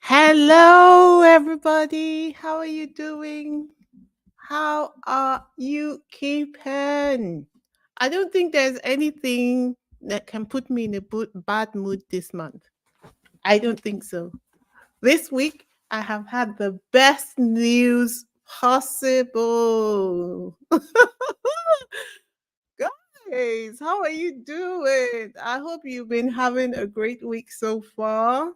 Hello, everybody. How are you doing? How are you keeping? I don't think there's anything that can put me in a bad mood this month. I don't think so. This week, I have had the best news possible. Guys, how are you doing? I hope you've been having a great week so far.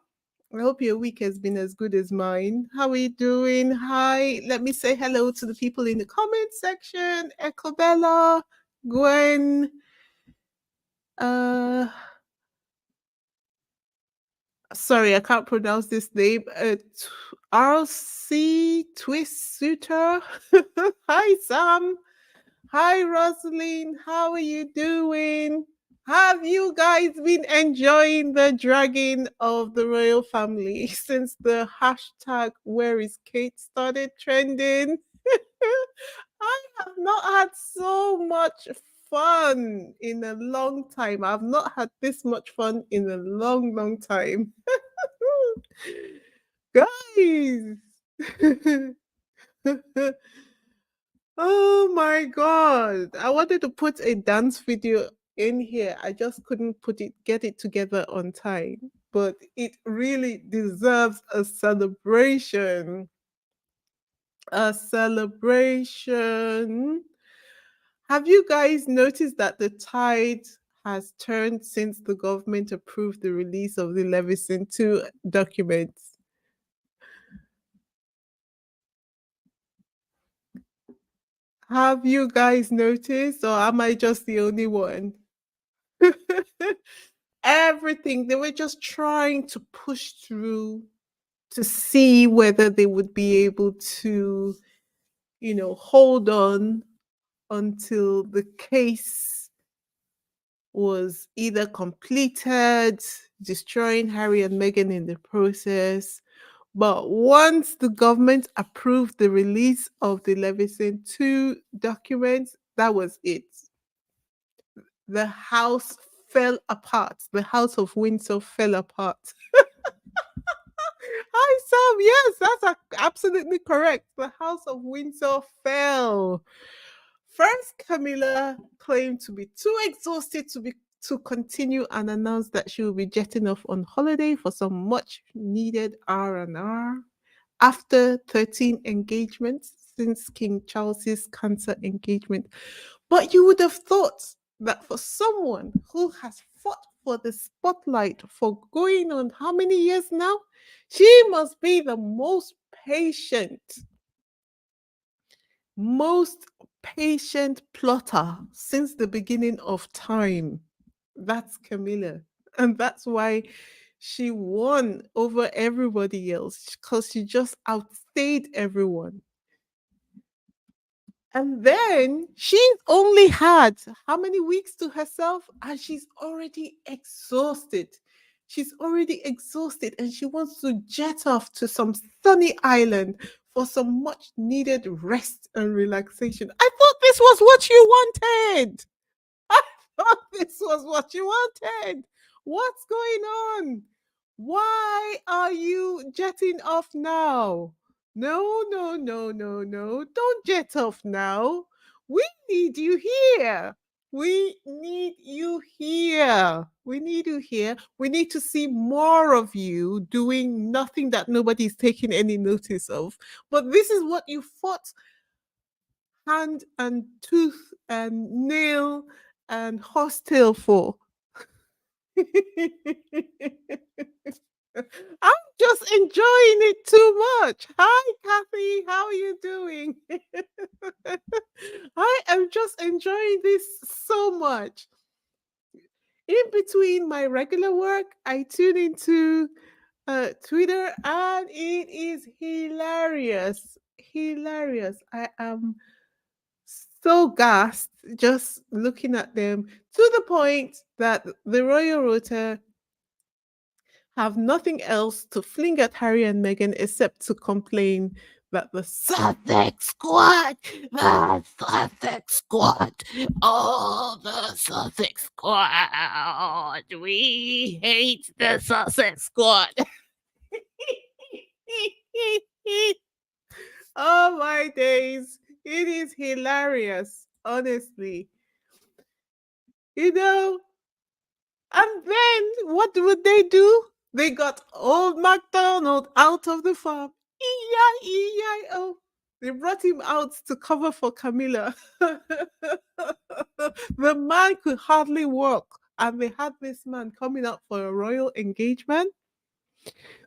I hope your week has been as good as mine. How are you doing? Hi. Let me say hello to the people in the comment section. Ecobella, Gwen, uh sorry, I can't pronounce this name. RC Twist Suitor. Hi Sam. Hi Rosaline. How are you doing? Have you guys been enjoying the dragging of the royal family since the hashtag where is Kate started trending? I have not had so much fun in a long time. I've not had this much fun in a long, long time. Guys. Oh my god. I wanted to put a dance video in here. I just couldn't get it together on time. But it really deserves a celebration. A celebration. Have you guys noticed that the tide has turned since the government approved the release of the Leveson 2 documents? Have you guys noticed, or am I just the only one? Everything, they were just trying to push through to see whether they would be able to, hold on until the case was either completed, destroying Harry and Meghan in the process. But once the government approved the release of the Leveson 2 documents, that was it. The house fell apart. The House of Windsor fell apart. Hi, Sam. Yes, that's absolutely correct. The House of Windsor fell. First, Camilla claimed to be too exhausted to continue and announced that she will be jetting off on holiday for some much needed R&R after 13 engagements since King Charles's cancer engagement. But you would have thought that for someone who has fought for the spotlight for going on how many years now, she must be the most patient plotter since the beginning of time. That's Camilla. And that's why she won over everybody else because she just outstayed everyone. And then she's only had how many weeks to herself? And she's already exhausted. She's already exhausted and she wants to jet off to some sunny island for some much needed rest and relaxation. I thought this was what you wanted. I thought this was what you wanted. What's going on? Why are you jetting off now? No, no, no, no, no. Don't jet off now. We need you here. We need you here. We need you here. We need to see more of you doing nothing that nobody's taking any notice of. But this is what you fought hand and tooth and nail and hostile for. I'm just enjoying it too much. Hi, Kathy. How are you doing? I am just enjoying this so much. In between my regular work, I tune into Twitter and it is hilarious. Hilarious. I am so gassed just looking at them to the point that the Royal Rota have nothing else to fling at Harry and Meghan except to complain that the Sussex squad, oh, the Sussex squad, we hate the Sussex squad. my days. It is hilarious, honestly. You know, and then what would they do? They got old MacDonald out of the farm. E-I-E-I-O. They brought him out to cover for Camilla. The man could hardly walk, and they had this man coming up for a royal engagement.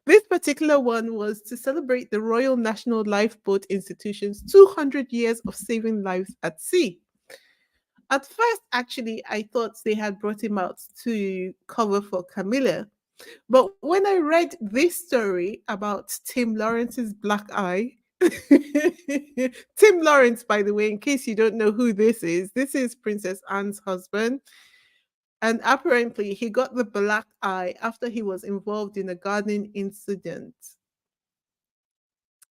This particular one was to celebrate the Royal National Lifeboat Institution's 200 years of saving lives at sea. At first, actually, I thought they had brought him out to cover for Camilla. But when I read this story about Tim Lawrence's black eye, Tim Lawrence, by the way, in case you don't know who this is Princess Anne's husband. And apparently, he got the black eye after he was involved in a gardening incident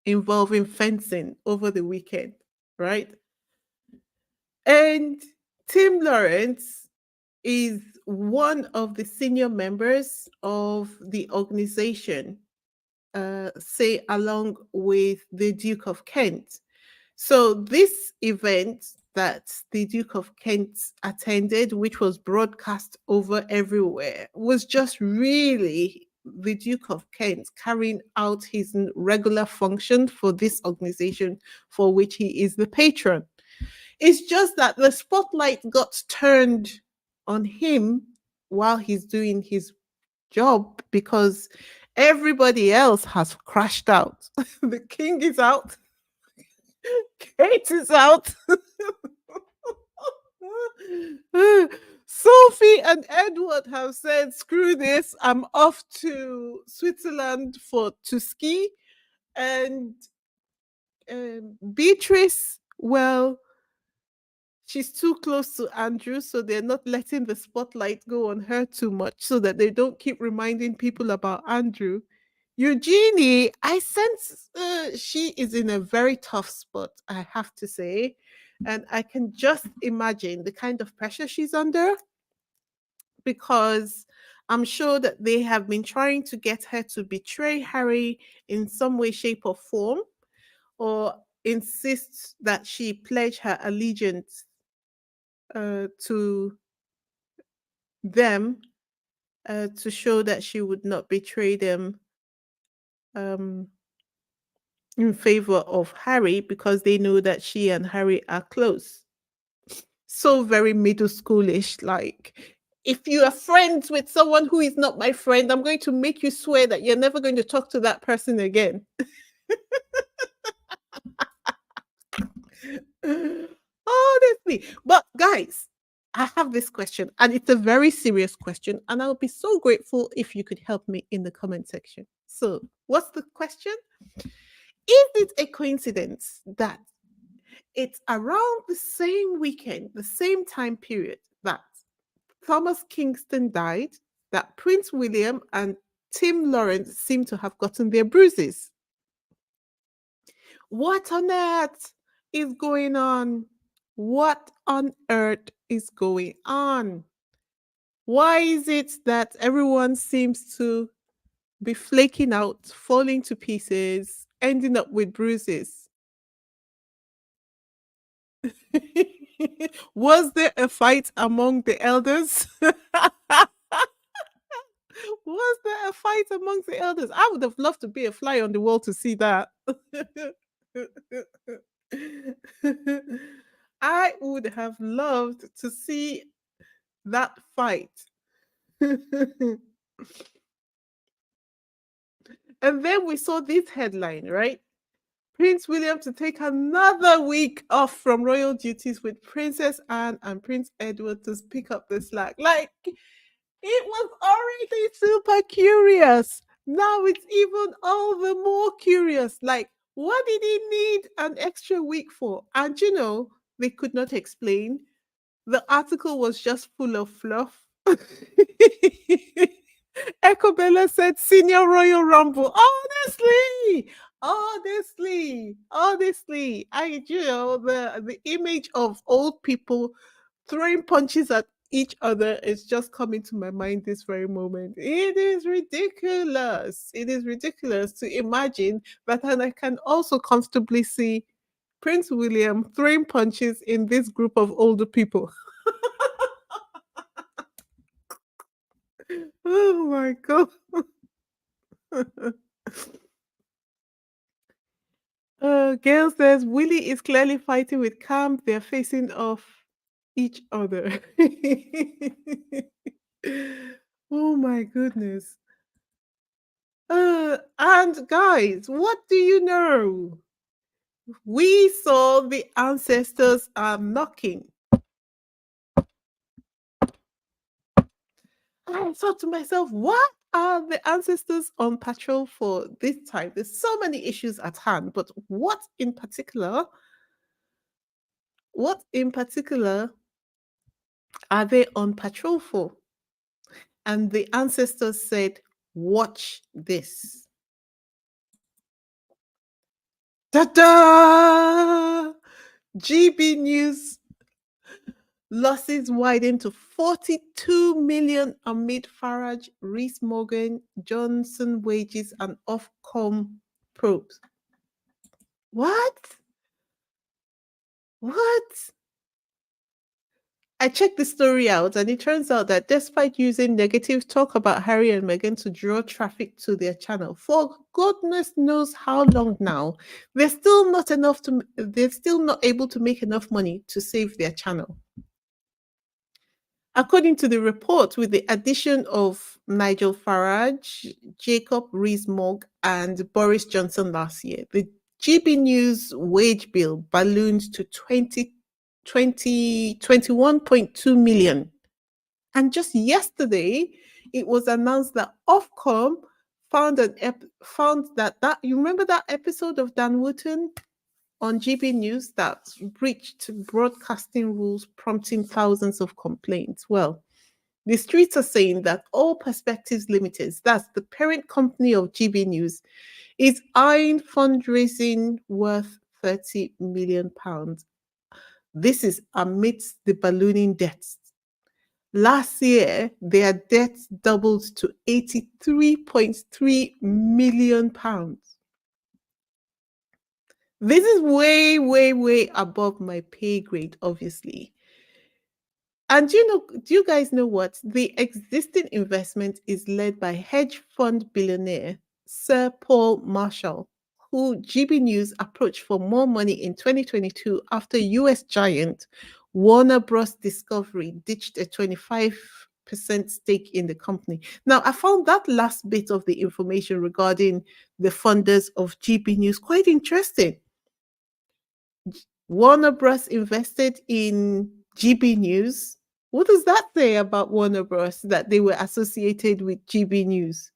involving fencing over the weekend, right? And Tim Lawrence is one of the senior members of the organization, say, along with the Duke of Kent. So, this event that the Duke of Kent attended, which was broadcast over everywhere, was just really the Duke of Kent carrying out his regular function for this organization for which he is the patron. It's just that the spotlight got turned on him while he's doing his job because everybody else has crashed out. The king is out, Kate is out. Sophie and Edward have said, screw this, I'm off to Switzerland for to ski. And Beatrice, well, she's too close to Andrew, so they're not letting the spotlight go on her too much so that they don't keep reminding people about Andrew. Eugenie, I sense she is in a very tough spot, I have to say. And I can just imagine the kind of pressure she's under because I'm sure that they have been trying to get her to betray Harry in some way, shape, or form, or insist that she pledge her allegiance to them to show that she would not betray them um, in favor of Harry because they know that she and Harry are close. So very middle schoolish, like, if you are friends with someone who is not my friend, I'm going to make you swear that you're never going to talk to that person again. Honestly. But guys, I have this question, and it's a very serious question, and I'll be so grateful if you could help me in the comment section. So, what's the question? Is it a coincidence that it's around the same weekend, the same time period that Thomas Kingston died, that Prince William and Tim Lawrence seem to have gotten their bruises? What on earth is going on? What on earth is going on? Why is it that everyone seems to be flaking out, falling to pieces, ending up with bruises? Was there a fight among the elders? Was there a fight amongst the elders? I would have loved to be a fly on the wall to see that. I would have loved to see that fight. And then we saw this headline, right? Prince William to take another week off from royal duties with Princess Anne and Prince Edward to pick up the slack. Like, it was already super curious. Now it's even all the more curious. Like, what did he need an extra week for? And they could not explain. The article was just full of fluff. Ecobella said Senior Royal Rumble. Honestly, the image of old people throwing punches at each other is just coming to my mind this very moment. It is ridiculous. It is ridiculous to imagine that, and I can also comfortably see Prince William throwing punches in this group of older people. Oh my God. Gail says Willie is clearly fighting with Cam. They're facing off each other. Oh my goodness. And guys, what do you know? We saw the ancestors are knocking. I thought to myself, what are the ancestors on patrol for this time? There's so many issues at hand, but what in particular are they on patrol for? And the ancestors said, watch this. Ta-da! GB News losses widen to 42 million amid Farage, Rees-Mogg, Johnson wages and Ofcom probes. What? What? I checked the story out, and it turns out that despite using negative talk about Harry and Meghan to draw traffic to their channel for goodness knows how long now, they're still not able to make enough money to save their channel. According to the report, with the addition of Nigel Farage, Jacob Rees-Mogg, and Boris Johnson last year, the GB News wage bill ballooned to 21.2 million. And just yesterday, it was announced that Ofcom found that you remember that episode of Dan Wootton on GB News that breached broadcasting rules, prompting thousands of complaints. Well, the streets are saying that All Perspectives Limited, that's the parent company of GB News, is eyeing fundraising worth £30 million. This is amidst the ballooning debts. Last year, their debts doubled to £83.3 million. This is way, way, way above my pay grade, obviously. And do you guys know what? The existing investment is led by hedge fund billionaire Sir Paul Marshall, who GB News approached for more money in 2022 after US giant Warner Bros. Discovery ditched a 25% stake in the company. Now, I found that last bit of the information regarding the funders of GB News quite interesting. Warner Bros. Invested in GB News. What does that say about Warner Bros. That they were associated with GB News?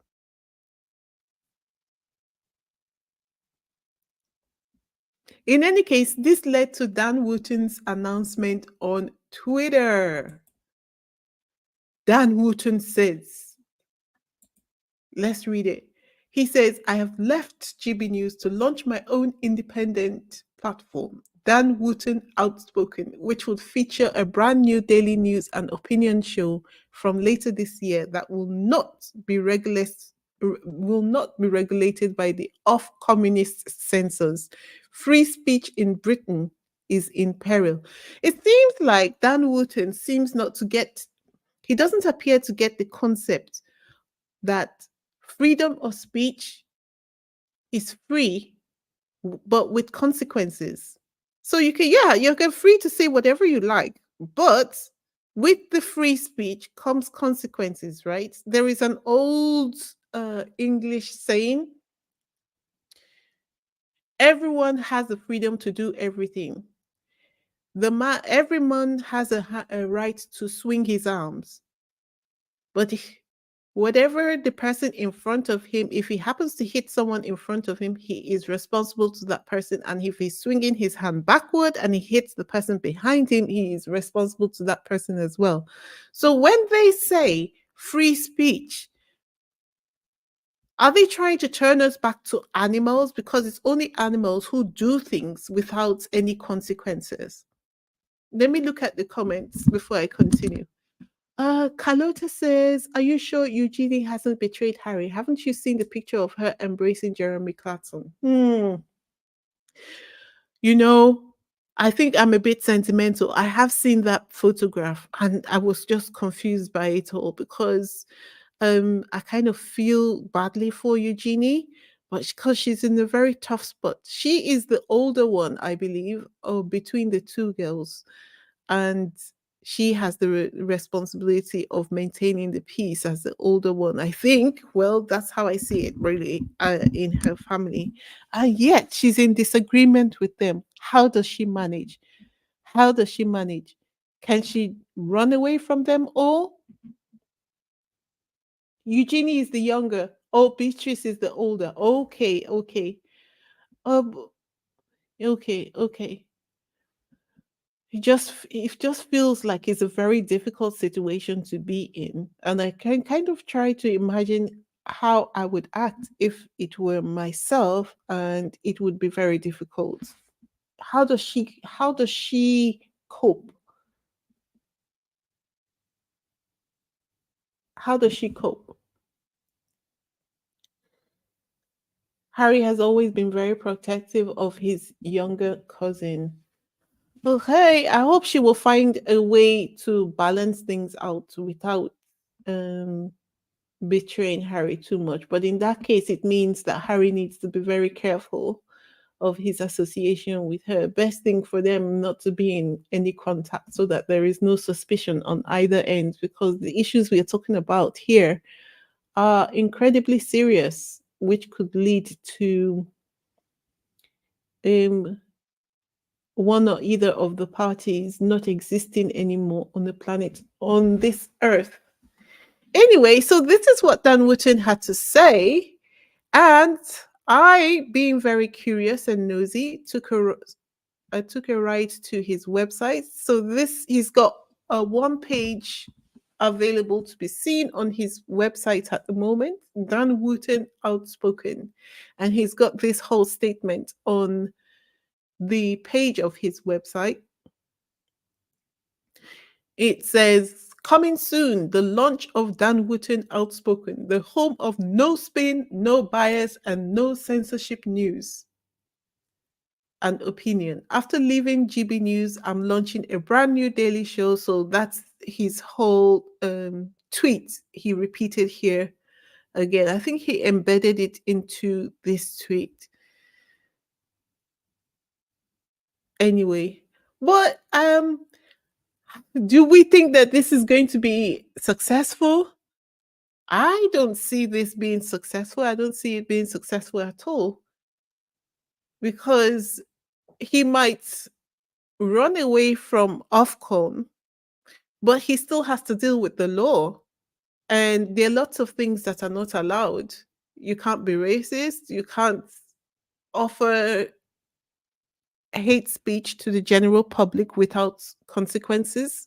In any case, this led to Dan Wootton's announcement on Twitter. Dan Wootton says, let's read it. He says, I have left GB News to launch my own independent platform, Dan Wootton Outspoken, which would feature a brand new daily news and opinion show from later this year that will not be regulated by the off-communist censors. Free speech in Britain is in peril. It seems like Dan Wootton he doesn't appear to get the concept that freedom of speech is free, but with consequences. So you're free to say whatever you like, but with the free speech comes consequences, right? There is an old English saying, everyone has the freedom to do everything. Every man has a right to swing his arms, but whatever the person in front of him, if he happens to hit someone in front of him, he is responsible to that person. And if he's swinging his hand backward and he hits the person behind him, he is responsible to that person as well. So when they say free speech, are they trying to turn us back to animals? Because it's only animals who do things without any consequences. Let me look at the comments before I continue. Carlota says, are you sure Eugenie hasn't betrayed Harry? Haven't you seen the picture of her embracing Jeremy Clarkson? You know, I think I'm a bit sentimental. I have seen that photograph and I was just confused by it all because I kind of feel badly for Eugenie, but because she's in a very tough spot. She is the older one, I believe, or between the two girls, and she has the responsibility of maintaining the peace as the older one. I think. Well, that's how I see it, really, in her family, and yet she's in disagreement with them. How does she manage? How does she manage? Can she run away from them all? Eugenie is the younger. Oh, Beatrice is the older. Okay, okay. Um, okay, okay. It just feels like it's a very difficult situation to be in, and I can kind of try to imagine how I would act if it were myself, and it would be very difficult. How does she cope? How does she cope? Harry has always been very protective of his younger cousin. Okay, I hope she will find a way to balance things out without um, betraying Harry too much. But in that case, it means that Harry needs to be very careful of his association with her. Best thing for them not to be in any contact so that there is no suspicion on either end, because the issues we are talking about here are incredibly serious, which could lead to um, one or either of the parties not existing anymore on the planet, on this earth. Anyway, so this is what Dan Wootton had to say. And I, being very curious and nosy, I took a ride to his website. So he's got a one page available to be seen on his website at the moment, Dan Wootton Outspoken. And he's got this whole statement on the page of his website. It says, coming soon, the launch of Dan Wootton Outspoken, the home of no spin, no bias, and no censorship news and opinion. After leaving GB News, I'm launching a brand new daily show. So that's his whole tweet he repeated here again. I think he embedded it into this tweet. Anyway, but do we think that this is going to be successful? I don't see this being successful. I don't see it being successful at all, because he might run away from Ofcom, but he still has to deal with the law. And there are lots of things that are not allowed. You can't be racist. You can't offer hate speech to the general public without consequences.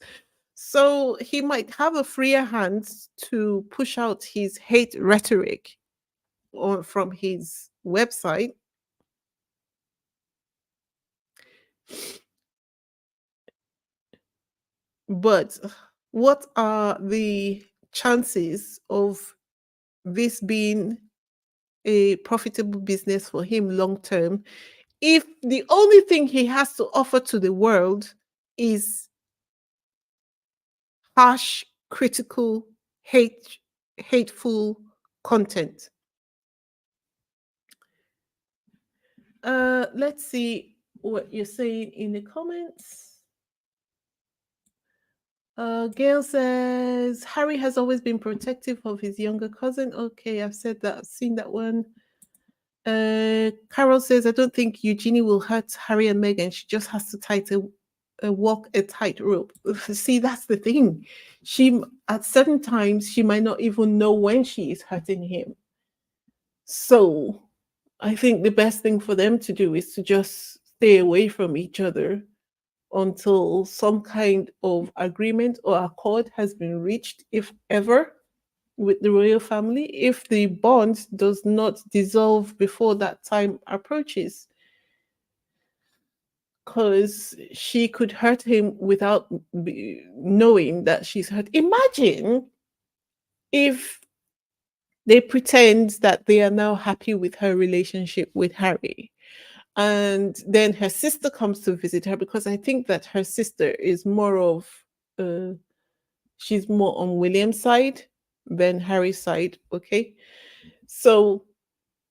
So he might have a freer hand to push out his hate rhetoric or from his website. But what are the chances of this being a profitable business for him long term if the only thing he has to offer to the world is harsh, critical, hateful content? Let's see what you're saying in the comments. Gail says Harry has always been protective of his younger cousin. Okay, I've said that. I've seen that one. Carol says, I don't think Eugenie will hurt Harry and Meghan. She just has to walk a tightrope. See, that's the thing. She, at certain times, she might not even know when she is hurting him. So I think the best thing for them to do is to just stay away from each other until some kind of agreement or accord has been reached, if ever, with the royal family, if the bond does not dissolve before that time approaches. Because she could hurt him without knowing that she's hurt. Imagine if they pretend that they are now happy with her relationship with Harry, And then her sister comes to visit her because I think that her sister is more of, uh, she's more on William's side than Harry's side. Okay. So,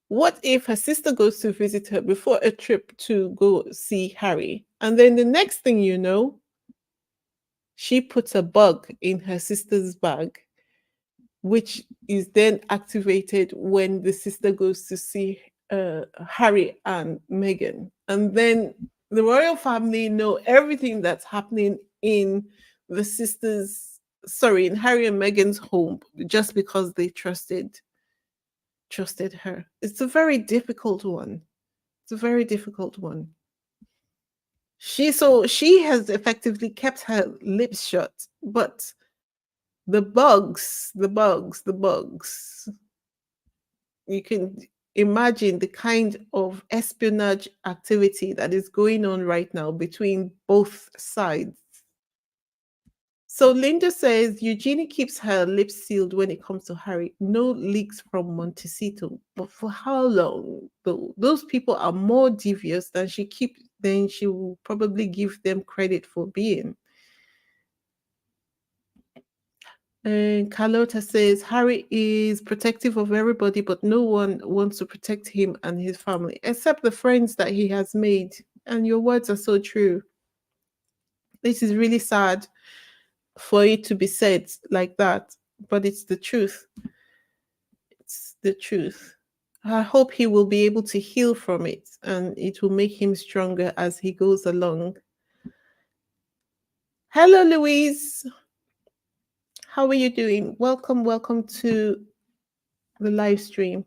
what if her sister goes to visit her before a trip to go see Harry? And then the next thing you know, she puts a bug in her sister's bag, which is then activated when the sister goes to see Harry and Meghan. And then the royal family know everything that's happening in the sisters, sorry, in Harry and Meghan's home just because they trusted her. It's a very difficult one. It's a very difficult one. She has effectively kept her lips shut, but the bugs, you can imagine the kind of espionage activity that is going on right now between both sides. So Linda says Eugenie keeps her lips sealed when it comes to Harry. No leaks from Montecito. But for how long? Though those people are more devious than she will probably give them credit for being. And Carlota says Harry is protective of everybody, but no one wants to protect him and his family, except the friends that he has made. And your words are so true. This is really sad for it to be said like that, but it's the truth. It's the truth. I hope he will be able to heal from it and it will make him stronger as he goes along. Hello, Louise. How are you doing? Welcome to the live stream.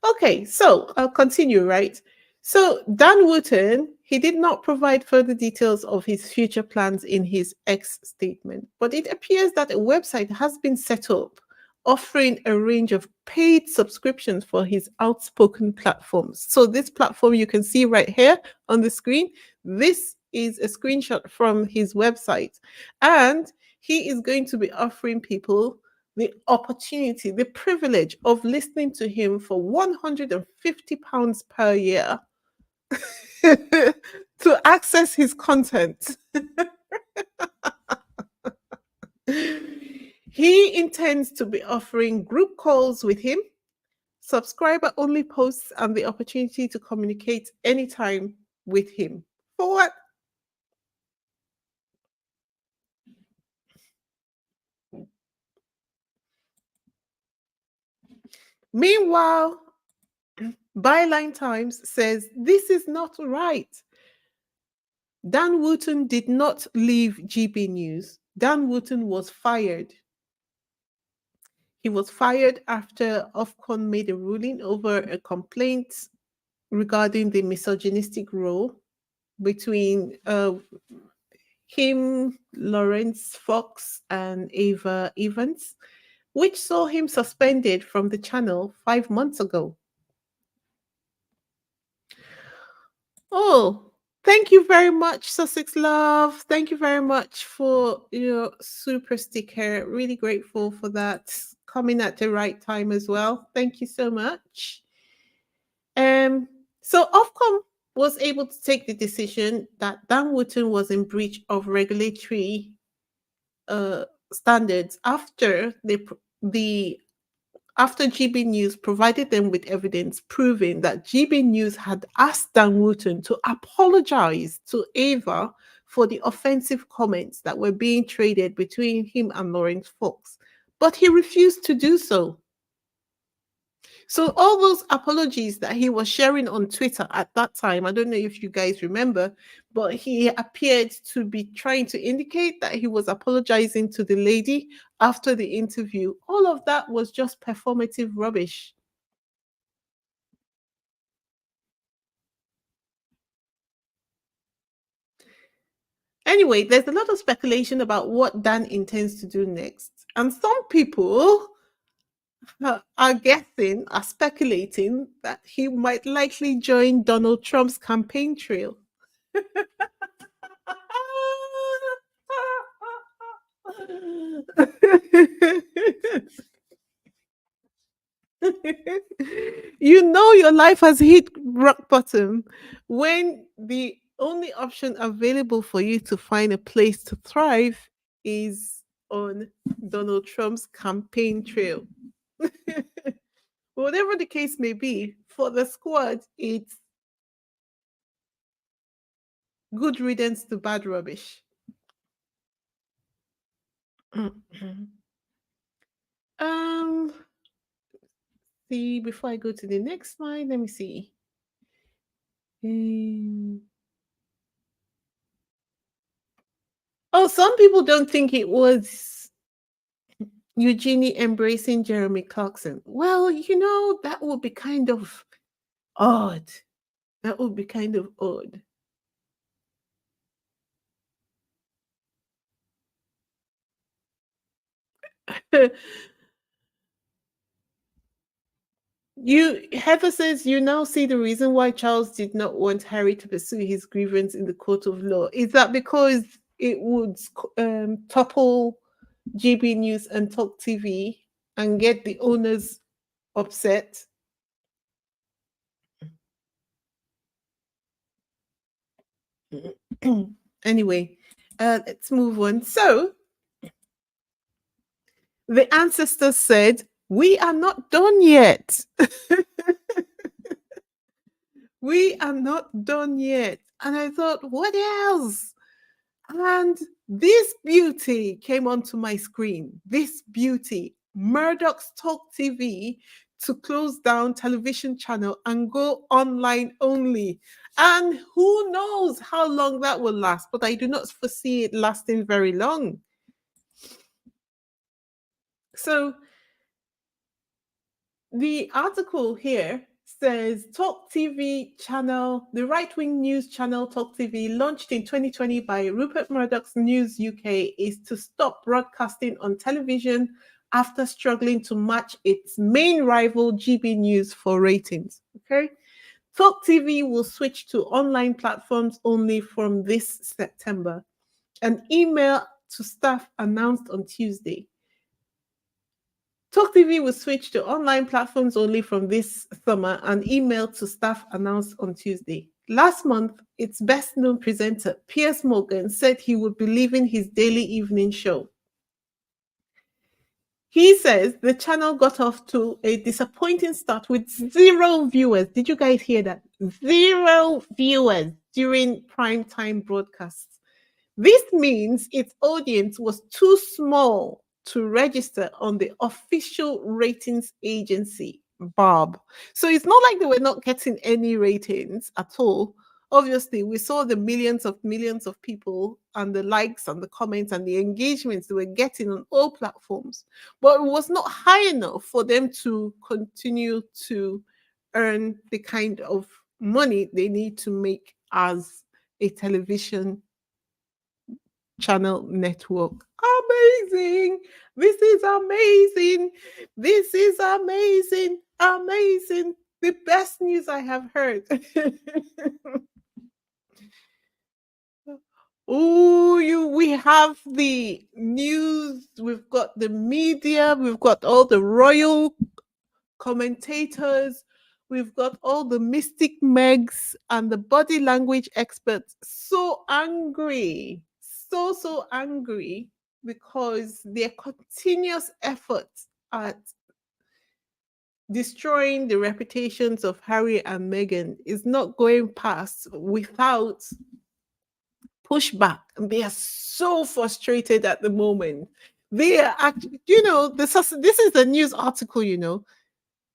Okay, so I'll continue, right? So Dan Wootton, he did not provide further details of his future plans in his X statement, but it appears that a website has been set up offering a range of paid subscriptions for his outspoken platforms. So this platform you can see right here on the screen, this is a screenshot from his website. And he is going to be offering people the opportunity, the privilege of listening to him for £150 per year to access his content. He intends to be offering group calls with him, subscriber only posts, and the opportunity to communicate anytime with him. For what? Meanwhile, Byline Times says this is not right. Dan Wootton did not leave GB News. Dan Wootton was fired. He was fired after Ofcom made a ruling over a complaint regarding the misogynistic role between him, Lawrence Fox, and Ava Evans, which saw him suspended from the channel 5 months ago. Oh, thank you very much, Sussex Love. Thank you very much for your super sticker. Really grateful for that. Coming at the right time as well. Thank you so much. So Ofcom was able to take the decision that Dan Wootton was in breach of regulatory standards after the after GB News provided them with evidence proving that GB News had asked Dan Wootton to apologize to Ava for the offensive comments that were being traded between him and Lawrence Fox, but he refused to do so. So all those apologies that he was sharing on Twitter at that time, I don't know if you guys remember, but he appeared to be trying to indicate that he was apologizing to the lady after the interview. All of that was just performative rubbish. Anyway, there's a lot of speculation about what Dan intends to do next. And some people are speculating that he might likely join Donald Trump's campaign trail. You know your life has hit rock bottom when the only option available for you to find a place to thrive is on Donald Trump's campaign trail. Whatever the case may be, for the squad, it's good riddance to bad rubbish. um, see, before I go to the next slide, let me see. Um, oh, some people don't think it was Eugenie embracing Jeremy Clarkson. Well, that would be kind of odd. That would be kind of odd. Heather says you now see the reason why Charles did not want Harry to pursue his grievance in the court of law. Is that because it would topple GB News and Talk TV and get the owners upset? Anyway, let's move on. So the ancestors said, "We are not done yet. We are not done yet." And I thought, what else? And this beauty came onto my screen. This beauty, Murdoch's Talk TV, to close down television channel and go online only. And who knows how long that will last, but I do not foresee it lasting very long. So the article here says Talk TV channel, the right wing news channel Talk TV, launched in 2020 by Rupert Murdoch's News UK, is to stop broadcasting on television after struggling to match its main rival GB News for ratings. Okay. Talk TV will switch to online platforms only from this September. An email to staff announced on Tuesday. Talk TV will switch to online platforms only from this summer, an email to staff announced on Tuesday. Last month, its best known presenter, Piers Morgan, said he would be leaving his daily evening show. He says the channel got off to a disappointing start with 0 viewers. Did you guys hear that? 0 viewers during primetime broadcasts. This means its audience was too small to register on the official ratings agency, Bob. So it's not like they were not getting any ratings at all. Obviously, we saw the millions of people and the likes and the comments and the engagements they were getting on all platforms, but it was not high enough for them to continue to earn the kind of money they need to make as a television channel network. Amazing. This is amazing. This is amazing. Amazing. The best news I have heard. Oh, we have the news, we've got the media, we've got all the royal commentators, we've got all the mystic megs and the body language experts so angry, so angry because their continuous efforts at destroying the reputations of Harry and Meghan is not going past without pushback. And they are so frustrated at the moment. They are actually, this is a news article,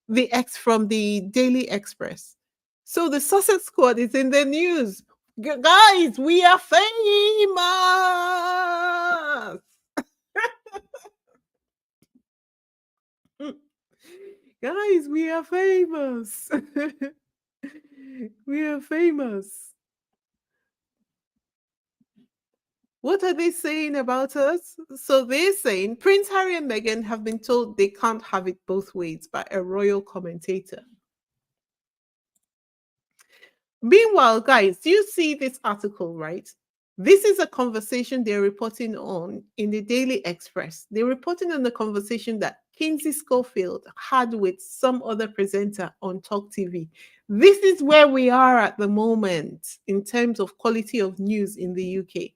the X from the Daily Express. So the Sussex squad is in the news. Guys, we are famous. Guys, we are famous. We are famous. What are they saying about us? So they're saying Prince Harry and Meghan have been told they can't have it both ways by a royal commentator. Meanwhile, guys, do you see this article, right? This is a conversation they're reporting on in the Daily Express. They're reporting on the conversation that Kinsey Schofield had with some other presenter on Talk TV. This is where we are at the moment in terms of quality of news in the UK.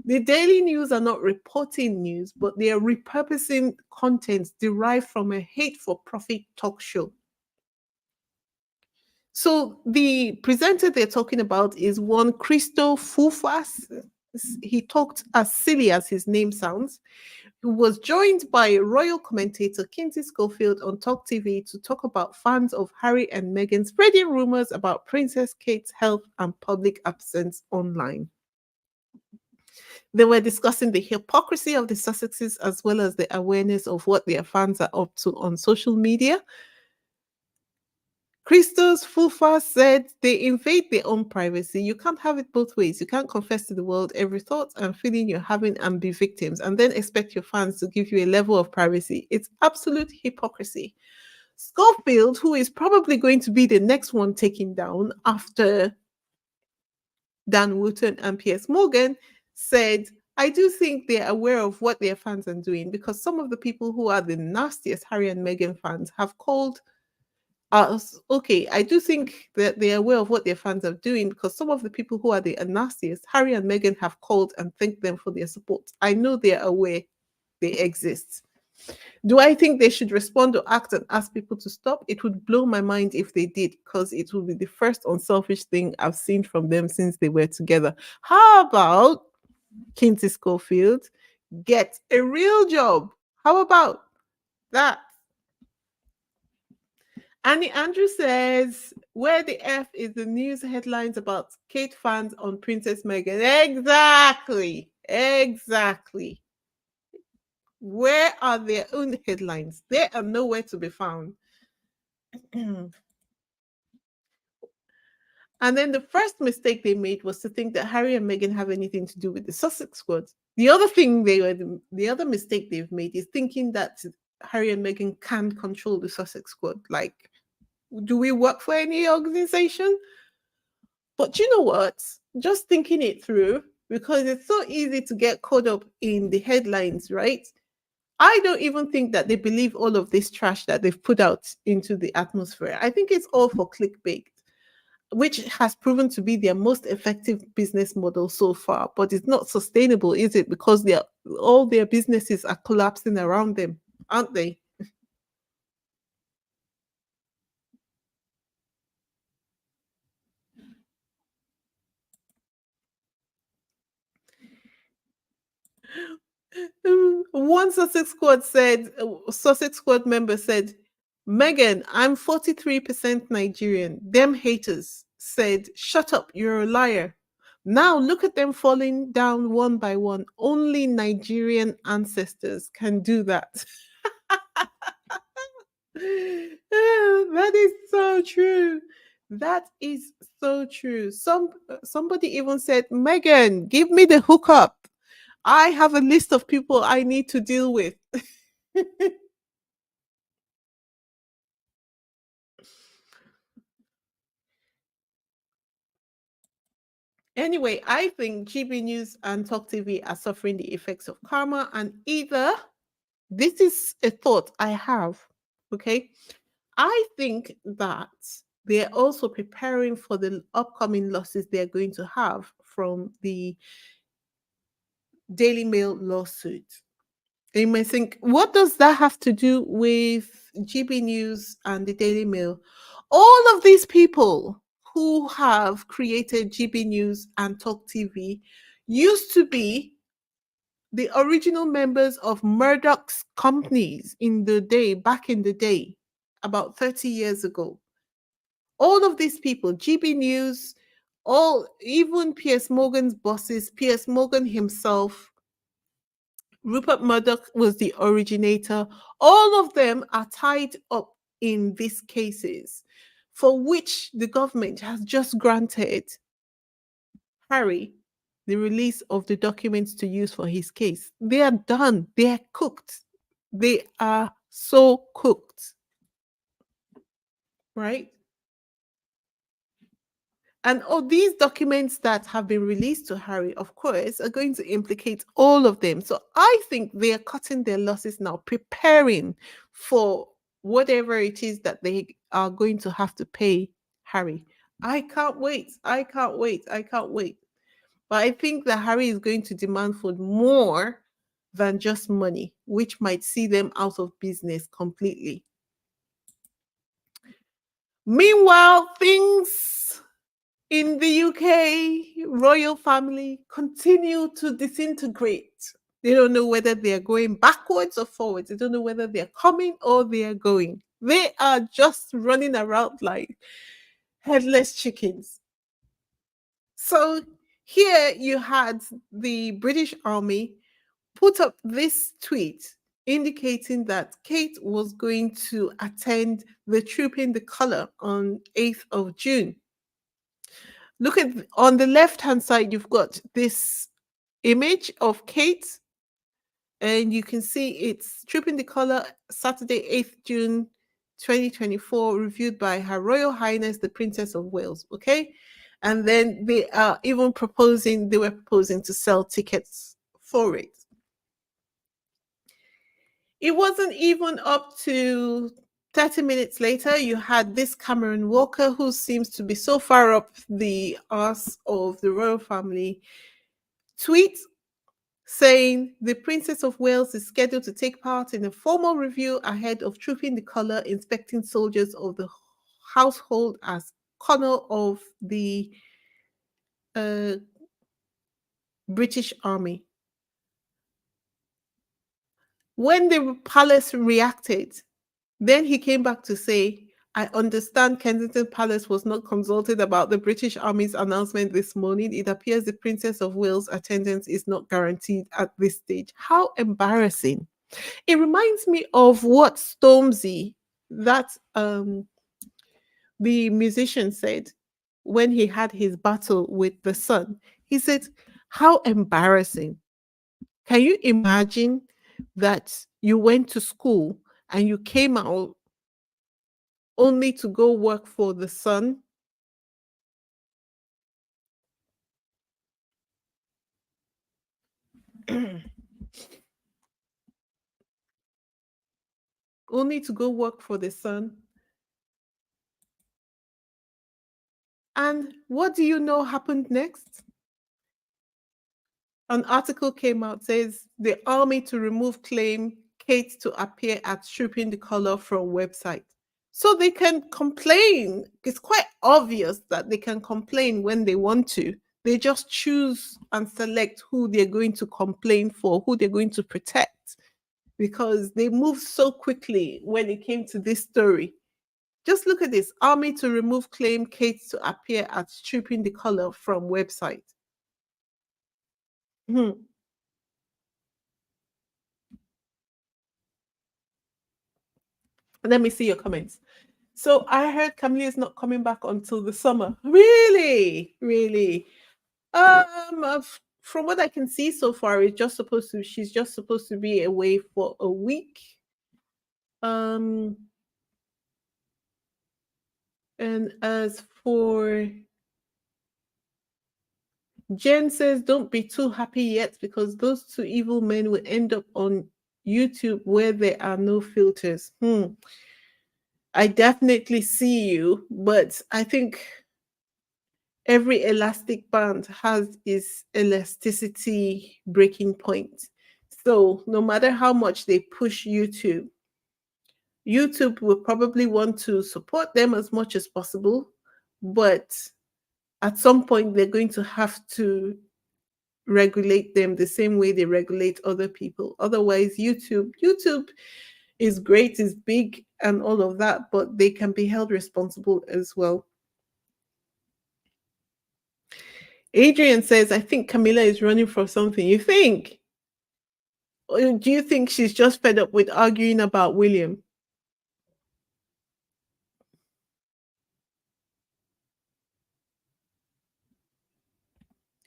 The Daily News are not reporting news, but they are repurposing content derived from a hate for profit talk show. So the presenter they're talking about is one Christo Fufas. He talked as silly as his name sounds, who was joined by royal commentator Kinsey Schofield on Talk TV to talk about fans of Harry and Meghan spreading rumors about Princess Kate's health and public absence online. They were discussing the hypocrisy of the Sussexes as well as the awareness of what their fans are up to on social media. Christos Fulfar said they invade their own privacy. You can't have it both ways. You can't confess to the world every thought and feeling you're having and be victims and then expect your fans to give you a level of privacy. It's absolute hypocrisy. Schofield, who is probably going to be the next one taken down after Dan Wootton and Piers Morgan, said, I do think they're aware of what their fans are doing because some of the people who are the nastiest Harry and Meghan fans have called okay, I do think that they're aware of what their fans are doing because some of the people who are the nastiest, Harry and Meghan, have called and thanked them for their support. I know they're aware they exist. Do I think they should respond or act and ask people to stop? It would blow my mind if they did because it would be the first unselfish thing I've seen from them since they were together. How about Kinsey Schofield? Get a real job. How about that? Annie Andrew says, where the F is the news headlines about Kate fans on Princess Meghan? Exactly. Exactly. Where are their own headlines? They are nowhere to be found. And then the first mistake they made was to think that Harry and Meghan have anything to do with the Sussex squad. The other mistake they've made is thinking that Harry and Meghan can control the Sussex squad. Like, do we work for any organization? But you know what? Just thinking it through, because it's so easy to get caught up in the headlines, right? I don't even think that they believe all of this trash that they've put out into the atmosphere. I think it's all for clickbait, which has proven to be their most effective business model so far. But it's not sustainable, is it? Because all their businesses are collapsing around them, aren't they? One Sussex squad member said, Megan, I'm 43% Nigerian. Them haters said, shut up, you're a liar. Now look at them falling down one by one. Only Nigerian ancestors can do that. That is so true. That is so true. Somebody even said, Megan, give me the hookup. I have a list of people I need to deal with. Anyway, I think GB News and Talk TV are suffering the effects of karma, and either this is a thought I have, okay? I think that they're also preparing for the upcoming losses they're going to have from the Daily Mail lawsuit. You may think, what does that have to do with GB News and the Daily Mail? All of these people who have created GB News and Talk TV used to be the original members of Murdoch's companies back in the day, about 30 years ago. All of these people, GB News, even Piers Morgan's bosses, Piers Morgan himself, Rupert Murdoch was the originator. All of them are tied up in these cases for which the government has just granted Harry the release of the documents to use for his case. They are done. They are cooked. They are so cooked, right? And all these documents that have been released to Harry, of course, are going to implicate all of them. So I think they are cutting their losses now, preparing for whatever it is that they are going to have to pay Harry. I can't wait. I can't wait. I can't wait. But I think that Harry is going to demand for more than just money, which might see them out of business completely. Meanwhile, things in the UK royal family continue to disintegrate. They don't know whether they are going backwards or forwards. They don't know whether they are coming or they are going. They are just running around like headless chickens. So here you had the British Army put up this tweet indicating that Kate was going to attend the Trooping the Colour on 8th of June. Look at on the left hand side, you've got this image of Kate, and you can see it's Trooping the Colour, Saturday, 8th June 2024, reviewed by Her Royal Highness the Princess of Wales. Okay. And then they were proposing to sell tickets for it. It wasn't even up to 30 minutes later, you had this Cameron Walker, who seems to be so far up the arse of the royal family, tweet saying the Princess of Wales is scheduled to take part in a formal review ahead of Trooping the Colour, inspecting soldiers of the household as colonel of the uh, British Army. When the palace reacted, then he came back to say, I understand Kensington Palace was not consulted about the British Army's announcement this morning. It appears the Princess of Wales' attendance is not guaranteed at this stage. How embarrassing. It reminds me of what Stormzy, that the musician, said when he had his battle with the sun. He said, how embarrassing. Can you imagine that you went to school and you came out only to go work for the sun? Only to go work for the sun. And what do you know happened next? An article came out, says the army to remove claim Kate to appear at Stripping the Color from website. So they can complain. It's quite obvious that they can complain when they want to. They just choose and select who they're going to complain for, who they're going to protect, because they moved so quickly when it came to this story. Just look at this. Army to remove claim Kate to appear at Stripping the Color from website. Hmm. Let me see your comments. So I heard Camille is not coming back until the summer. Really? Really? From what I can see so far, she's just supposed to be away for a week. Um, and as for Jen says, don't be too happy yet because those two evil men will end up on YouTube where there are no filters. I definitely see you, but I think every elastic band has its elasticity breaking point. So no matter how much they push YouTube, YouTube will probably want to support them as much as possible, but at some point they're going to have to regulate them the same way they regulate other people. Otherwise, YouTube is great, is big and all of that, but they can be held responsible as well. Adrian says, I think Camilla is running for something. You think? Or do you think she's just fed up with arguing about William?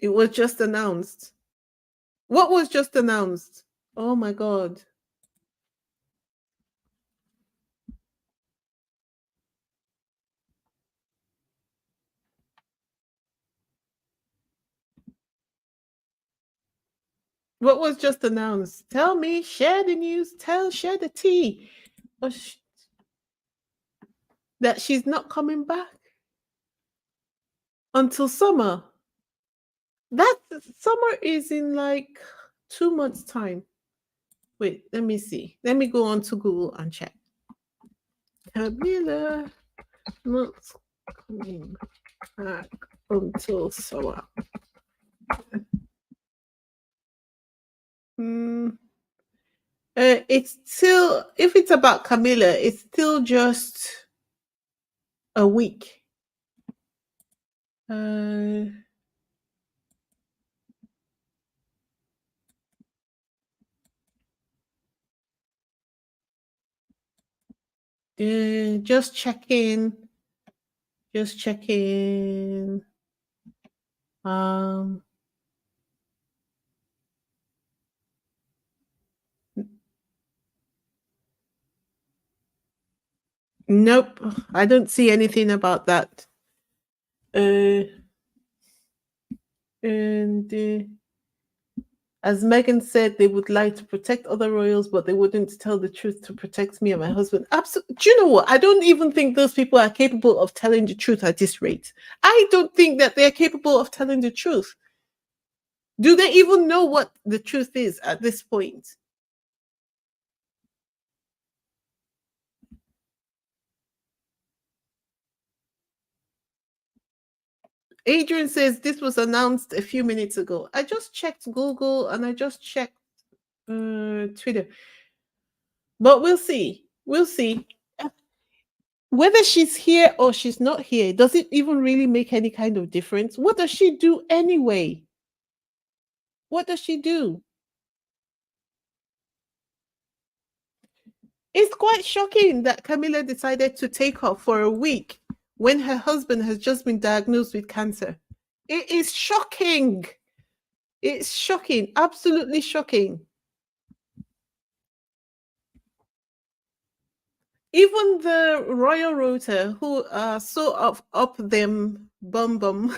It was just announced. What was just announced? Oh my God. What was just announced? Tell me, share the news, share the tea. Oh, that she's not coming back until summer. That summer is in like 2 months' time. Wait, let me see. Let me go on to Google and check. Camilla not coming back until summer. Hmm. It's still, if it's about Camilla, it's still just a week. Uh, just checking. Just checking. Um, nope, I don't see anything about that. Uh, and as Megan said, they would like to protect other royals, but they wouldn't tell the truth to protect me and my husband. Absolutely. Do you know what? I don't even think those people are capable of telling the truth at this rate. I don't think that they're capable of telling the truth. Do they even know what the truth is at this point? Adrian says this was announced a few minutes ago. I just checked Google and I just checked Twitter. But we'll see. We'll see. Whether she's here or she's not here, does it even really make any kind of difference? What does she do anyway? What does she do? It's quite shocking that Camilla decided to take off for a week when her husband has just been diagnosed with cancer. It is shocking. It's shocking. Absolutely shocking. Even the royal rota, who are so up them bum bum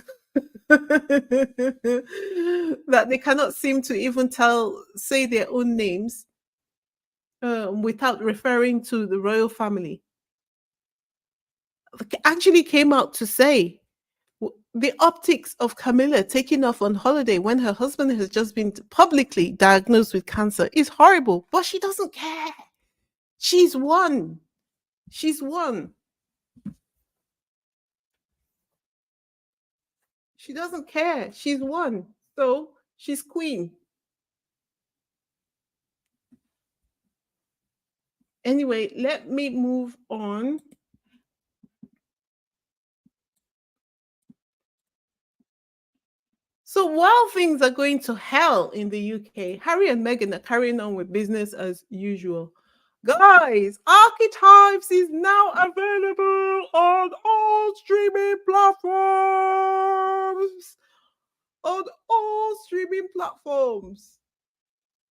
that they cannot seem to even say their own names without referring to the royal family, actually came out to say the optics of Camilla taking off on holiday when her husband has just been publicly diagnosed with cancer is horrible, but she doesn't care. She's won. She's won. She doesn't care. She's won. So she's queen. Anyway, let me move on. So while things are going to hell in the UK, Harry and Meghan are carrying on with business as usual. Guys, Archetypes is now available on all streaming platforms. On all streaming platforms.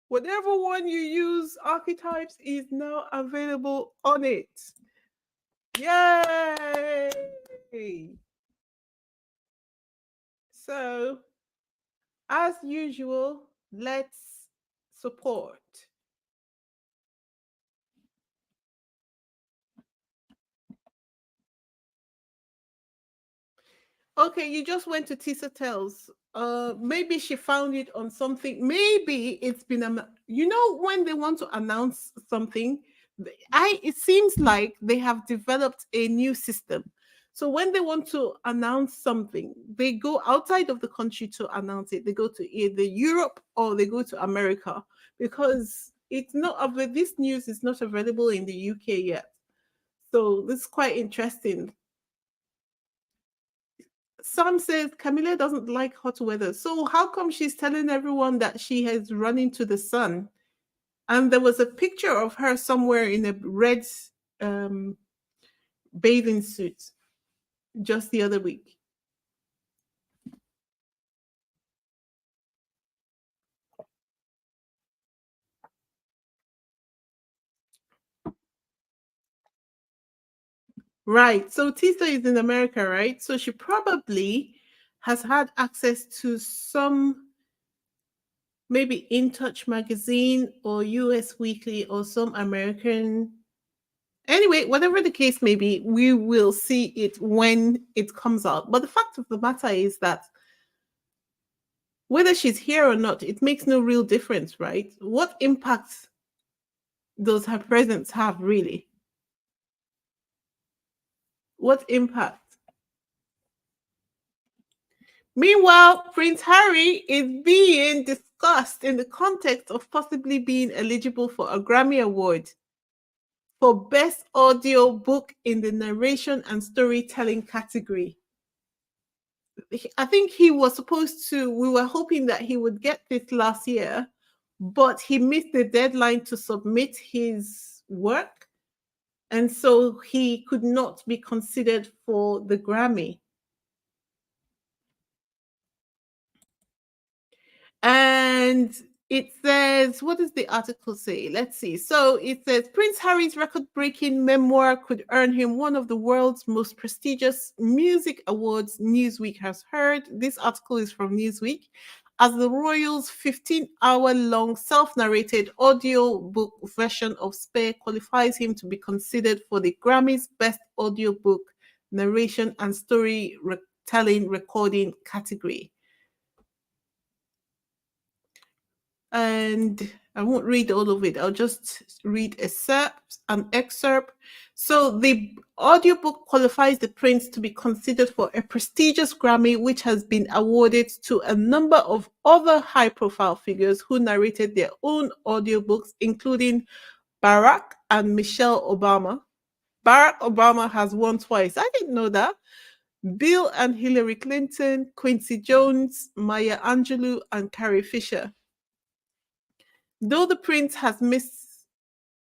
Whatever one you use, Archetypes is now available on it. Yay! So, as usual, let's support. Okay, you just went to Tisa Tells. Maybe she found it on something. Maybe it's been when they want to announce something, it seems like they have developed a new system. So when they want to announce something, they go outside of the country to announce it. They go to either Europe or they go to America because it's not this news is not available in the UK yet. So this is quite interesting. Sam says Camilla doesn't like hot weather. So how come she's telling everyone that she has run into the sun? And there was a picture of her somewhere in a red um, bathing suit just the other week. Right. So Tisa is in America, right? So she probably has had access to some maybe In Touch magazine or US Weekly or some American. Anyway, whatever the case may be, we will see it when it comes out. But the fact of the matter is that whether she's here or not, it makes no real difference, right? What impact does her presence have, really? What impact? Meanwhile, Prince Harry is being discussed in the context of possibly being eligible for a Grammy Award for Best Audio Book in the Narration and Storytelling category. I think he was supposed to, we were hoping that he would get this last year, but he missed the deadline to submit his work. And so he could not be considered for the Grammy. And it says, what does the article say? Let's see. So it says Prince Harry's record breaking memoir could earn him one of the world's most prestigious music awards, Newsweek has heard. This article is from Newsweek. As the Royals' 15-hour long self narrated audio book version of Spare qualifies him to be considered for the Grammy's Best Audiobook Narration and Storytelling Recording category. And I won't read all of it. I'll just read an excerpt. So the audiobook qualifies the prince to be considered for a prestigious Grammy, which has been awarded to a number of other high-profile figures who narrated their own audiobooks, including Barack and Michelle Obama. Barack Obama has won twice. I didn't know that. Bill and Hillary Clinton, Quincy Jones, Maya Angelou, and Carrie Fisher. Though the prince has missed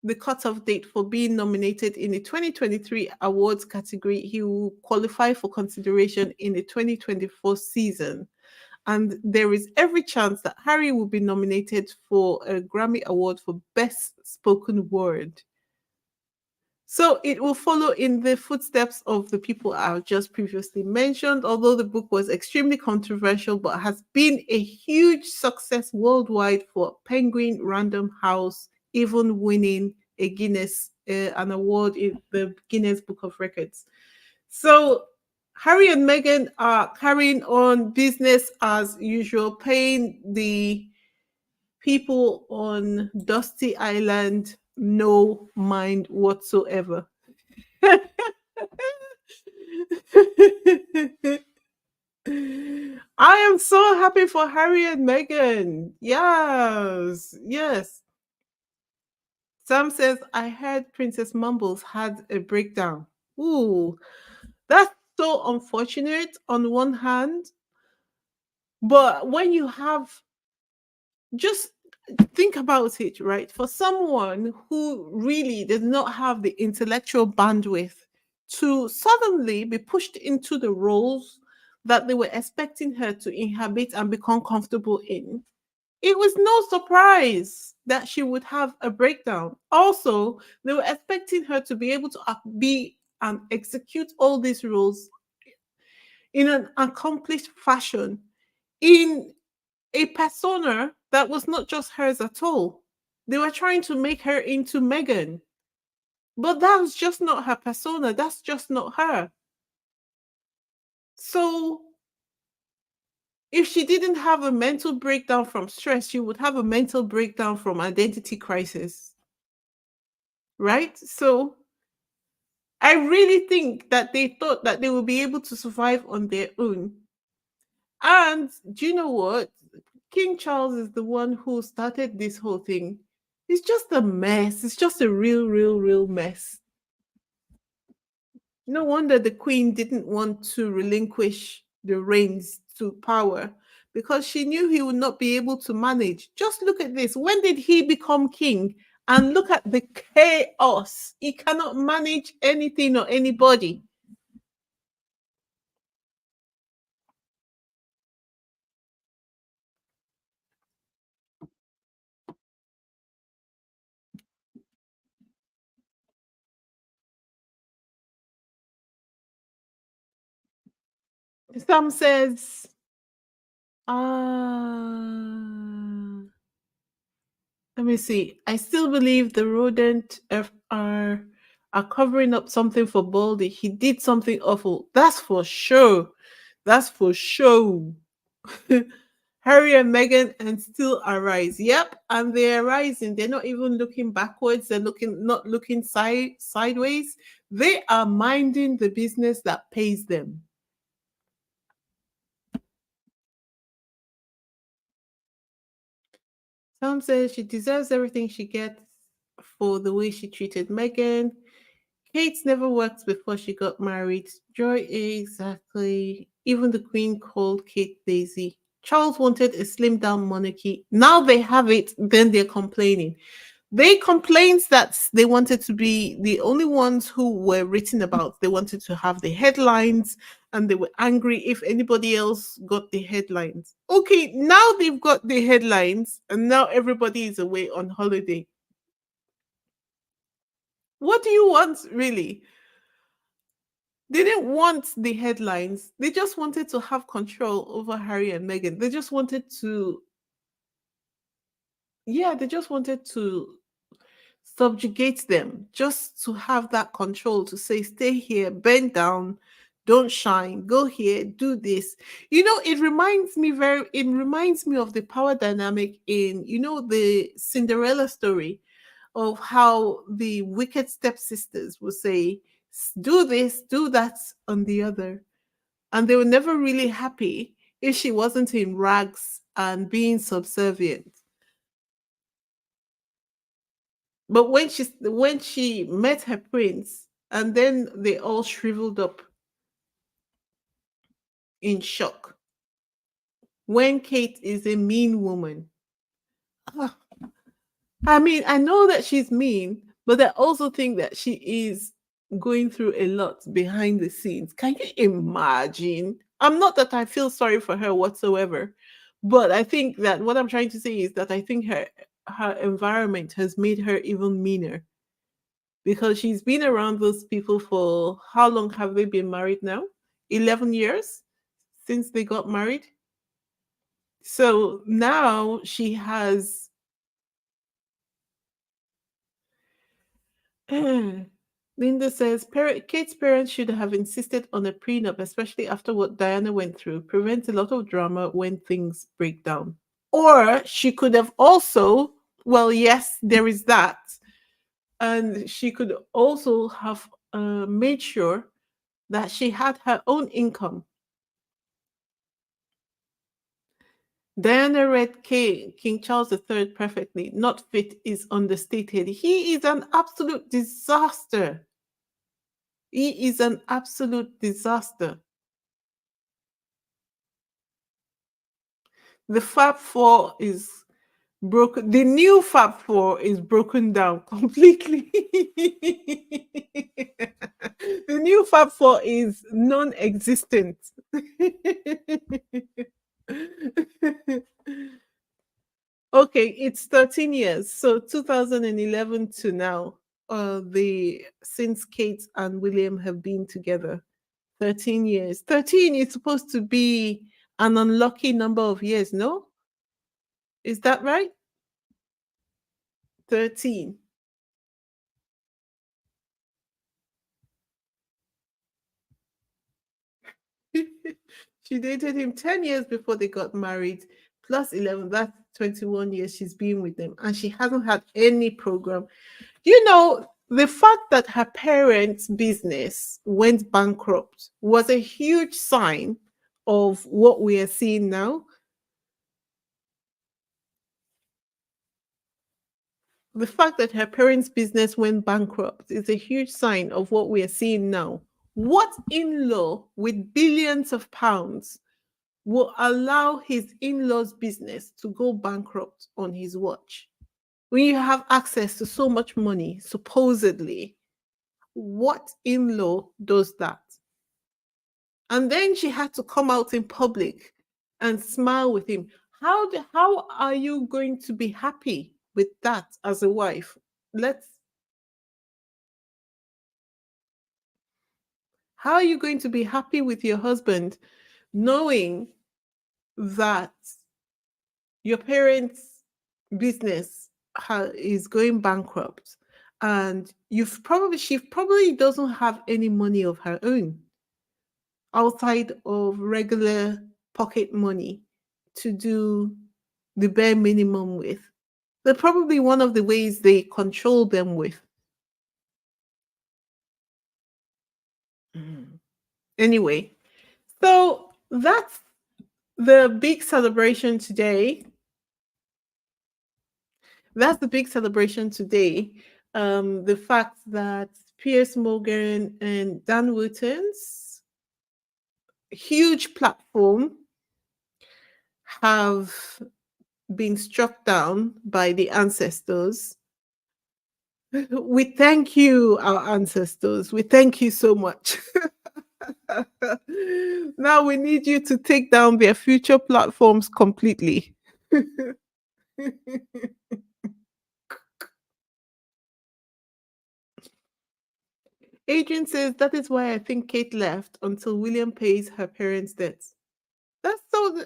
the cutoff date for being nominated in the 2023 awards category, he will qualify for consideration in the 2024 season. And there is every chance that Harry will be nominated for a Grammy Award for Best Spoken Word. So it will follow in the footsteps of the people I've just previously mentioned, although the book was extremely controversial, but has been a huge success worldwide for Penguin Random House, even winning an award in the Guinness Book of Records. So Harry and Meghan are carrying on business as usual, paying the people on Dusty Island no mind whatsoever. I am so happy for Harry and Meghan. Yes, yes. Sam says, I heard Princess Mumbles had a breakdown. Ooh, that's so unfortunate on one hand. But when you have, just think about it, right? For someone who really does not have the intellectual bandwidth to suddenly be pushed into the roles that they were expecting her to inhabit and become comfortable in, it was no surprise that she would have a breakdown. Also, they were expecting her to be able to be and execute all these roles in an accomplished fashion, in a persona that was not just hers at all. They were trying to make her into Megan, but that was just not her persona. That's just not her. So, if she didn't have a mental breakdown from stress, she would have a mental breakdown from identity crisis. Right? So, I really think that they thought that they would be able to survive on their own. And do you know what? King Charles is the one who started this whole thing. It's just a mess. It's just a real mess. No wonder the Queen didn't want to relinquish the reins to power because she knew he would not be able to manage. Just look at this. When did he become king? And look at the chaos. He cannot manage anything or anybody. Sam says, ah, Let me see. I still believe the rodent are covering up something for Baldy. He did something awful. That's for sure. That's for sure. Harry and Meghan and still arise. Yep, and they're rising. They're not even looking backwards. They're looking not looking sideways. They are minding the business that pays them. Tom says she deserves everything she gets for the way she treated Meghan. Kate never worked before she got married. Joy, exactly. Even the Queen called Kate lazy. Charles wanted a slimmed down monarchy. Now they have it, then they're complaining. They complained that they wanted to be the only ones who were written about. They wanted to have the headlines and they were angry if anybody else got the headlines. Okay, now they've got the headlines and now everybody is away on holiday. What do you want, really? They didn't want the headlines. They just wanted to have control over Harry and Meghan. They just wanted to, yeah, they just wanted to subjugate them, just to have that control to say, stay here, bend down, don't shine, go here, do this. It reminds me of the power dynamic in, the Cinderella story of how the wicked stepsisters will say, do this, do that on the other. And they were never really happy if she wasn't in rags and being subservient. But when she met her prince, and then they all shriveled up in shock. When Kate is a mean woman, ah, I mean, I know that she's mean, but I also think that she is going through a lot behind the scenes. Can you imagine? I'm not that I feel sorry for her whatsoever, but I think that what I'm trying to say is that I think her environment has made her even meaner because she's been around those people for how long have they been married now? 11 years since they got married. So now she has Linda says Kate's parents should have insisted on a prenup, especially after what Diana went through. Prevents a lot of drama when things break down. Or she could have also, well, yes, there is that. And she could also have made sure that she had her own income. Diana read King Charles III perfectly. Not fit is understated. He is an absolute disaster. He is an absolute disaster. The Fab Four is broken. The new Fab Four is broken down completely. The new Fab Four is non existent. Okay, it's 13 years. So 2011 to now, the since Kate and William have been together. 13 years. 13 is supposed to be an unlucky number of years, no? Is that right? 13. She dated him 10 years before they got married, plus 11. That's 21 years she's been with them, and she hasn't had any program. The fact that her parents' business went bankrupt was a huge sign of what we are seeing now. The fact that her parents' business went bankrupt is a huge sign of what we are seeing now. What in law with billions of pounds will allow his in law's business to go bankrupt on his watch? When you have access to so much money, supposedly, what in law does that? And then she had to come out in public and smile with him. How are you going to be happy with that as a wife? Let's How are you going to be happy with your husband knowing that your parents' business is going bankrupt, and she probably doesn't have any money of her own outside of regular pocket money to do the bare minimum with. They're probably one of the ways they control them with. Mm. Anyway, so that's the big celebration today. That's the big celebration today. The fact that Piers Morgan and Dan Wootton's huge platform have been struck down by the ancestors. We thank you, our ancestors. We thank you so much. Now we need you to take down their future platforms completely. Adrian says that is why I think Kate left until William pays her parents' debts. That's so.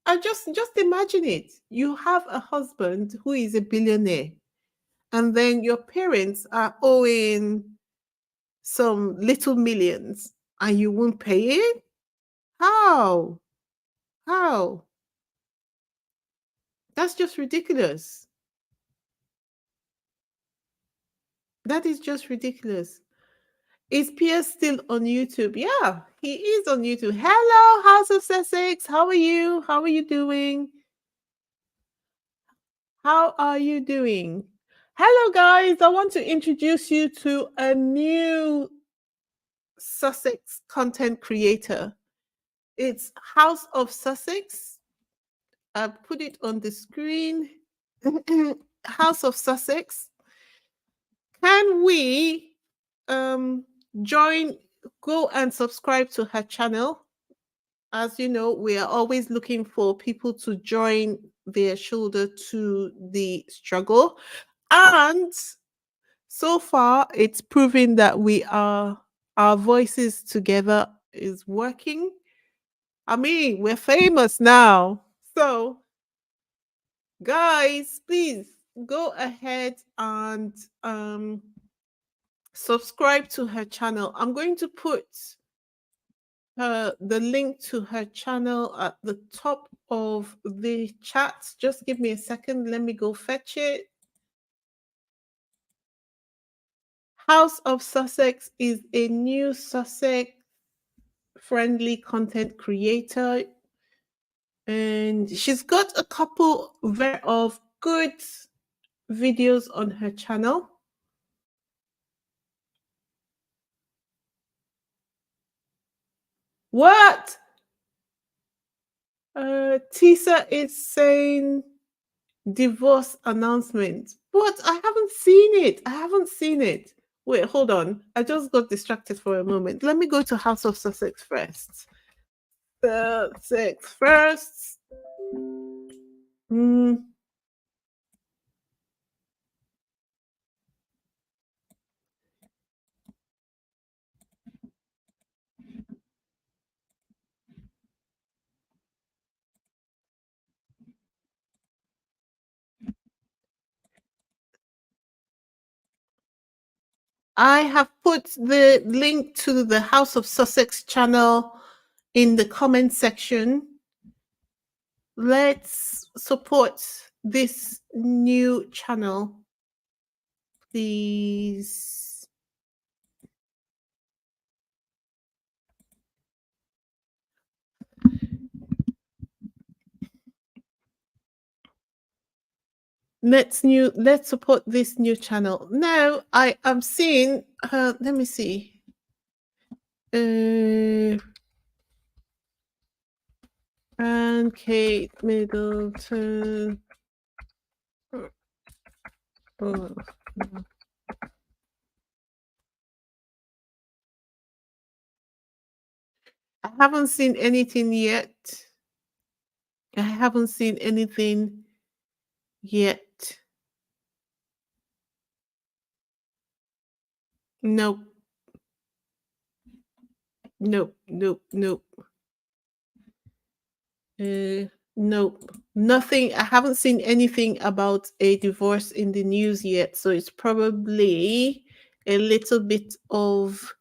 I just imagine it. You have a husband who is a billionaire, and then your parents are owing some little millions, and you won't pay it. How? How? That's just ridiculous. That is just ridiculous. Is Piers still on YouTube? Yeah, he is on YouTube. Hello, House of Sussex. How are you? How are you doing? How are you doing? Hello, guys. I want to introduce you to a new Sussex content creator. It's House of Sussex. I've put it on the screen. House of Sussex. Can we um join, go and subscribe to her channel? As you know, we are always looking for people to join their shoulder to the struggle. And so far, it's proving that our voices together is working. I mean, we're famous now. So, guys, please go ahead and subscribe to her channel. I'm going to put the link to her channel at the top of the chat. Just give me a second. Let me go fetch it. House of Sussex is a new Sussex friendly content creator, and she's got a couple of good videos on her channel. What? Tisa is saying divorce announcement, but I haven't seen it. I haven't seen it. Wait, hold on. I just got distracted for a moment. Let me go to House of Sussex first. Sussex first. Hmm. I have put the link to the House of Sussex channel in the comment section. Let's support this new channel, please. Let's support this new channel. Now I am seeing let me see. And Kate Middleton. Oh, I haven't seen anything yet. I haven't seen anything yet. Nope. Nope. Nope. Nope. Nope. Nothing. I haven't seen anything about a divorce in the news yet. So it's probably a little bit of,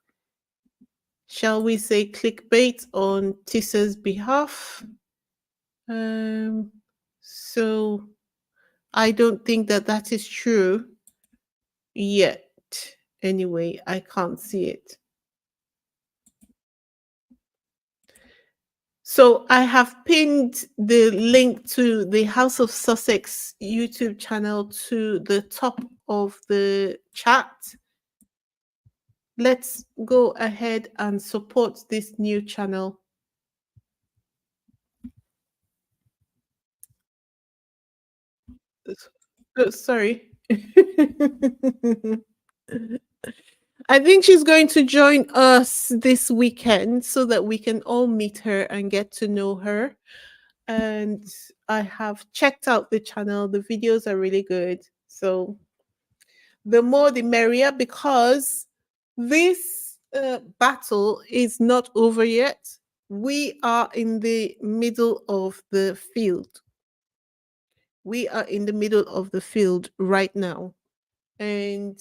shall we say, clickbait on Tissa's behalf. Um, so I don't think that that is true yet. Anyway, I can't see it. So I have pinned the link to the House of Sussex YouTube channel to the top of the chat. Let's go ahead and support this new channel. Sorry. I think she's going to join us this weekend so that we can all meet her and get to know her. And I have checked out the channel. The videos are really good. So the more the merrier, because this battle is not over yet. We are in the middle of the field. We are in the middle of the field right now. And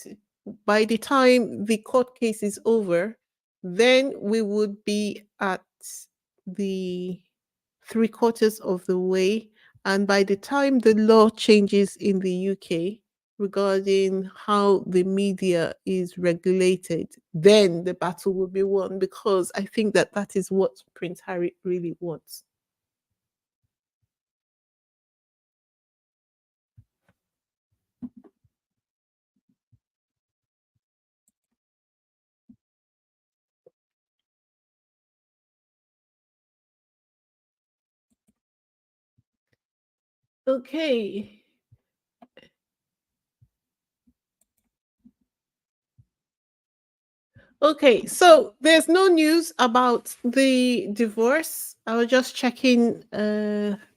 by the time the court case is over, then we would be at the three quarters of the way. And by the time the law changes in the UK regarding how the media is regulated, then the battle will be won, because I think that that is what Prince Harry really wants. Okay. Okay, so there's no news about the divorce. I was just checking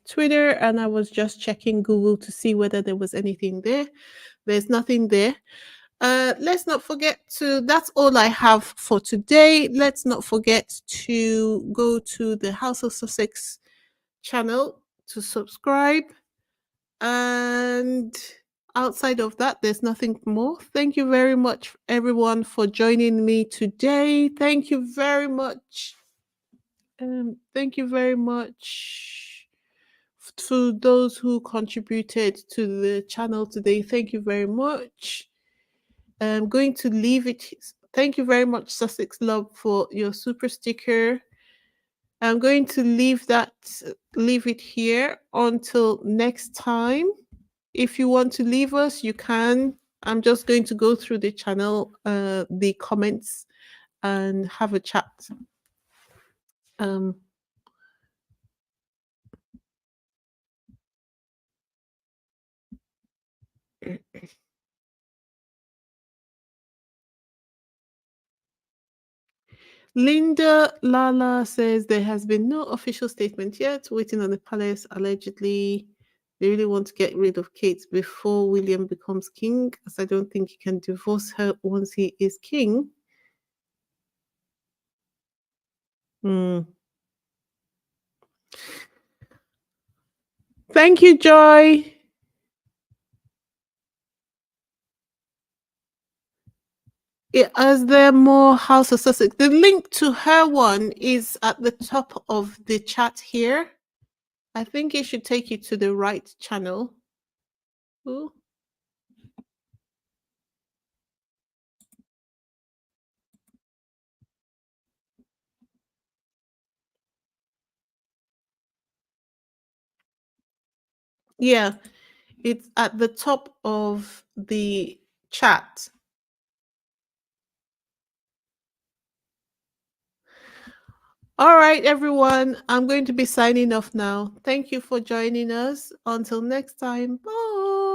Twitter, and I was just checking Google to see whether there was anything there. There's nothing there. Let's not forget to, that's all I have for today. Let's not forget to go to the House of Sussex channel to subscribe. And outside of that, there's nothing more. Thank you very much, everyone, for joining me today. Thank you very much. Thank you very much to those who contributed to the channel today. Thank you very much. I'm going to leave it. Thank you very much, Sussex Love, for your super sticker. I'm going to leave it here until next time. If you want to leave us, you can. I'm just going to go through the channel, the comments, and have a chat. Um, Linda Lala says there has been no official statement yet. Waiting on the palace. Allegedly, they really want to get rid of Kate before William becomes king, as I don't think he can divorce her once he is king. Hmm. Thank you, Joy. As there more House of Sussex, the link to her one is at the top of the chat here. I think it should take you to the right channel. Ooh. Yeah, it's at the top of the chat. All right, everyone. I'm going to be signing off now. Thank you for joining us. Until next time. Bye.